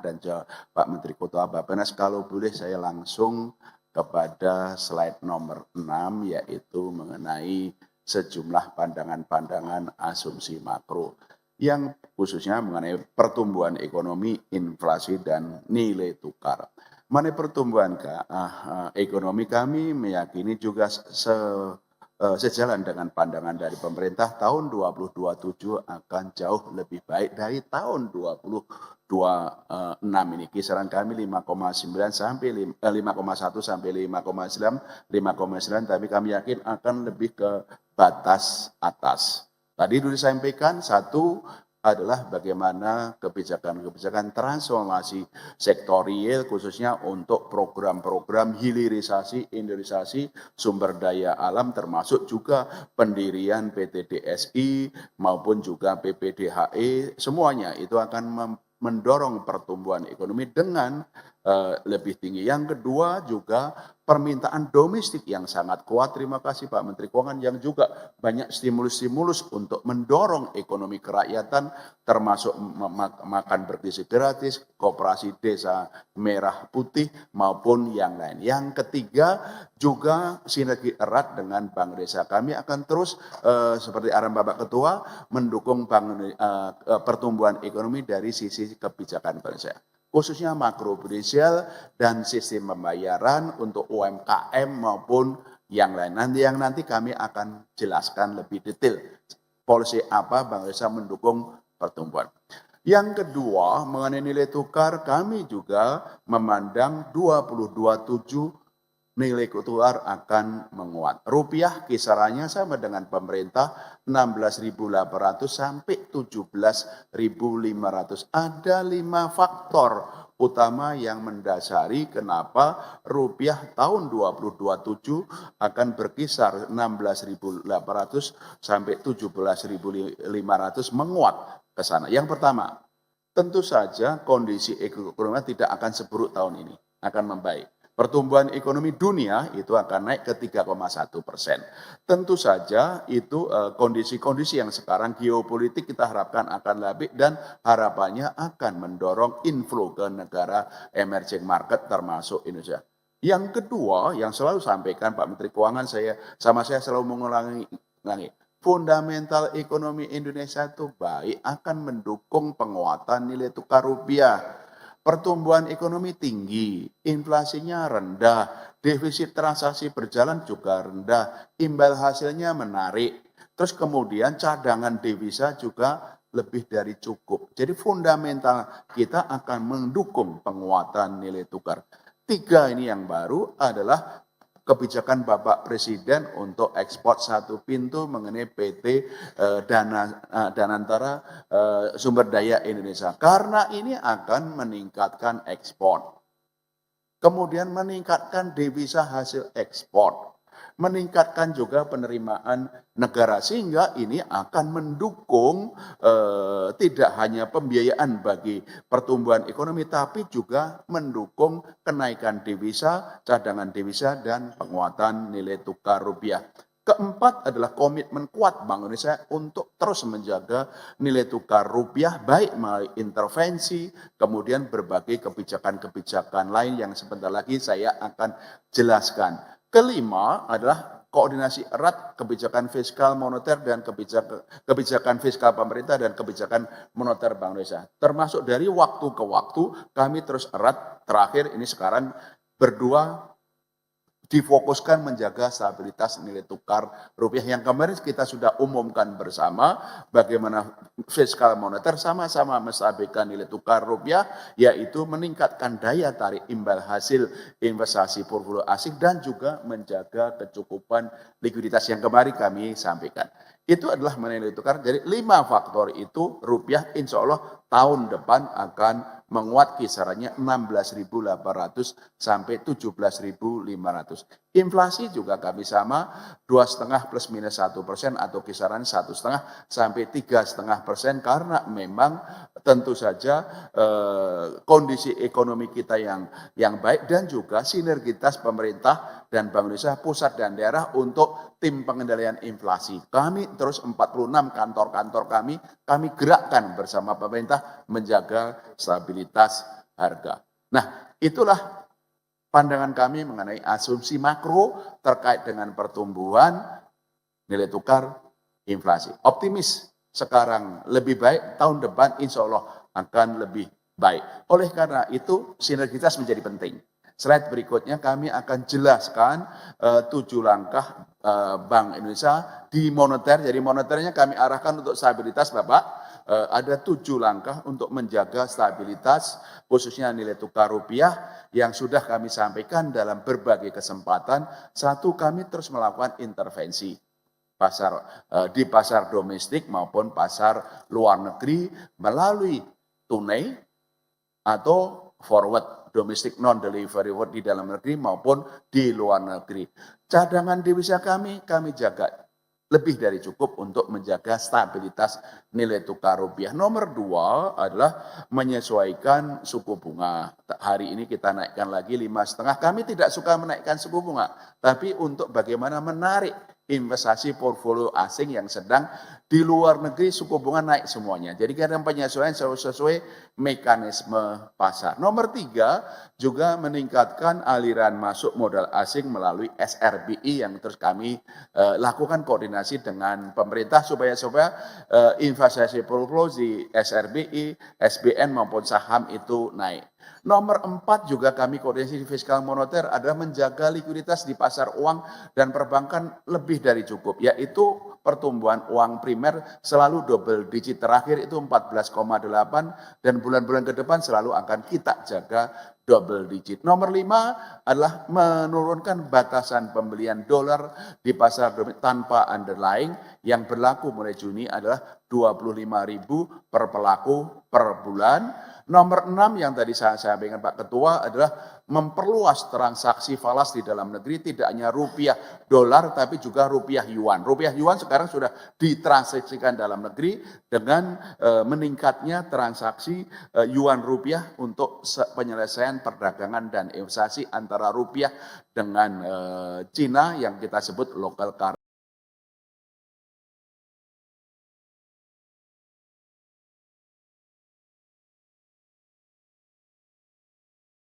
dan Pak Menteri Ketua Bappenas, kalau boleh saya langsung kepada slide nomor 6, yaitu mengenai sejumlah pandangan-pandangan asumsi makro yang khususnya mengenai pertumbuhan ekonomi, inflasi, dan nilai tukar. Mengenai pertumbuhan ekonomi, kami meyakini juga sejalan dengan pandangan dari pemerintah, tahun 2027 akan jauh lebih baik dari tahun 2026 ini. Kisaran kami 5,9 sampai 5,1 sampai 5,9, tapi kami yakin akan lebih ke batas atas. Tadi dulu disampaikan, satu adalah bagaimana kebijakan-kebijakan transformasi sektorial khususnya untuk program-program hilirisasi, industrialisasi sumber daya alam, termasuk juga pendirian PT DSI maupun juga PPDHE, semuanya itu akan mendorong pertumbuhan ekonomi dengan lebih tinggi. Yang kedua juga permintaan domestik yang sangat kuat. Terima kasih Pak Menteri Keuangan yang juga banyak stimulus-stimulus untuk mendorong ekonomi kerakyatan, termasuk makan bergizi gratis, koperasi desa merah putih maupun yang lain. Yang ketiga juga sinergi erat dengan Bank Desa. Kami akan terus seperti arahan Bapak Ketua mendukung pertumbuhan ekonomi dari sisi kebijakan Bank Desa, khususnya makroprudensial dan sistem pembayaran untuk UMKM maupun yang lain. Nanti kami akan jelaskan lebih detail polisi apa Bank Indonesia mendukung pertumbuhan. Yang kedua, mengenai nilai tukar, kami juga memandang 2027 nilai tukar akan menguat. Rupiah kisarannya sama dengan pemerintah 16.800 sampai 17.500. Ada 5 faktor utama yang mendasari kenapa rupiah tahun 2027 akan berkisar 16.800 sampai 17.500 menguat ke sana. Yang pertama, tentu saja kondisi ekonomi tidak akan seburuk tahun ini, akan membaik. Pertumbuhan ekonomi dunia itu akan naik ke 3,1%. Tentu saja itu kondisi-kondisi yang sekarang geopolitik kita harapkan akan lebih dan harapannya akan mendorong inflow ke negara emerging market termasuk Indonesia. Yang kedua yang selalu sampaikan Pak Menteri Keuangan, saya selalu mengulangi, fundamental ekonomi Indonesia itu baik, akan mendukung penguatan nilai tukar rupiah. Pertumbuhan ekonomi tinggi, inflasinya rendah, defisit transaksi berjalan juga rendah, imbal hasilnya menarik. Terus kemudian cadangan devisa juga lebih dari cukup. Jadi fundamental kita akan mendukung penguatan nilai tukar. 3 ini yang baru adalah kebijakan Bapak Presiden untuk ekspor satu pintu mengenai PT Danantara Sumber Daya Indonesia. Karena ini akan meningkatkan ekspor. Kemudian meningkatkan devisa hasil ekspor. Meningkatkan juga penerimaan negara, sehingga ini akan mendukung tidak hanya pembiayaan bagi pertumbuhan ekonomi, tapi juga mendukung kenaikan devisa, cadangan devisa, dan penguatan nilai tukar rupiah. Keempat adalah komitmen kuat Bank Indonesia untuk terus menjaga nilai tukar rupiah, baik melalui intervensi, kemudian berbagai kebijakan-kebijakan lain yang sebentar lagi saya akan jelaskan. Kelima adalah koordinasi erat kebijakan fiskal moneter dan kebijakan fiskal pemerintah dan kebijakan moneter Bank Indonesia. Termasuk dari waktu ke waktu kami terus erat, terakhir ini sekarang berdua difokuskan menjaga stabilitas nilai tukar rupiah yang kemarin kita sudah umumkan bersama bagaimana fiskal moneter sama-sama menstabilkan nilai tukar rupiah, yaitu meningkatkan daya tarik imbal hasil investasi portfolio asing dan juga menjaga kecukupan likuiditas yang kemarin kami sampaikan. Itu adalah nilai tukar. Jadi 5 faktor itu rupiah insya Allah tahun depan akan menguat kisarannya 16.800 sampai 17.500. Inflasi juga kami sama 2,5 plus minus 1% atau kisaran 1,5 sampai 3,5%, karena memang tentu saja kondisi ekonomi kita yang baik dan juga sinergitas pemerintah dan Bank Indonesia pusat dan daerah untuk tim pengendalian inflasi. Kami terus 46 kantor-kantor kami gerakkan bersama pemerintah menjaga stabilitas harga. Nah, itulah pandangan kami mengenai asumsi makro terkait dengan pertumbuhan nilai tukar inflasi. Optimis sekarang lebih baik, tahun depan insya Allah akan lebih baik. Oleh karena itu sinergitas menjadi penting. Slide berikutnya kami akan jelaskan 7 langkah Bank Indonesia di moneter. Jadi moneternya kami arahkan untuk stabilitas Bapak. Ada 7 langkah untuk menjaga stabilitas khususnya nilai tukar rupiah yang sudah kami sampaikan dalam berbagai kesempatan. Satu, kami terus melakukan intervensi di pasar domestik maupun pasar luar negeri melalui tunai atau forward domestic non delivery forward di dalam negeri maupun di luar negeri. Cadangan devisa kami jaga lebih dari cukup untuk menjaga stabilitas nilai tukar rupiah. Nomor 2 adalah menyesuaikan suku bunga. Hari ini kita naikkan lagi 5,5. Kami tidak suka menaikkan suku bunga, tapi untuk bagaimana menarik investasi portfolio asing yang sedang di luar negeri suku bunga naik semuanya. Jadi kadang penyesuaian sesuai mekanisme pasar. Nomor 3 juga meningkatkan aliran masuk modal asing melalui SRBI yang terus kami lakukan koordinasi dengan pemerintah supaya investasi portfolio di SRBI, SBN maupun saham itu naik. Nomor 4 juga kami koordinasi fiskal moneter adalah menjaga likuiditas di pasar uang dan perbankan lebih dari cukup, yaitu pertumbuhan uang primer selalu double digit, terakhir itu 14,8 dan bulan-bulan ke depan selalu akan kita jaga double digit. Nomor 5 adalah menurunkan batasan pembelian dolar di pasar domestik tanpa underlying yang berlaku mulai Juni adalah 25.000 per pelaku per bulan. Nomor 6 yang tadi saya sampaikan Pak Ketua adalah memperluas transaksi falas di dalam negeri, tidak hanya rupiah dolar tapi juga rupiah yuan. Rupiah yuan sekarang sudah ditransaksikan dalam negeri dengan meningkatnya transaksi yuan rupiah untuk penyelesaian perdagangan dan investasi antara rupiah dengan Cina yang kita sebut local currency.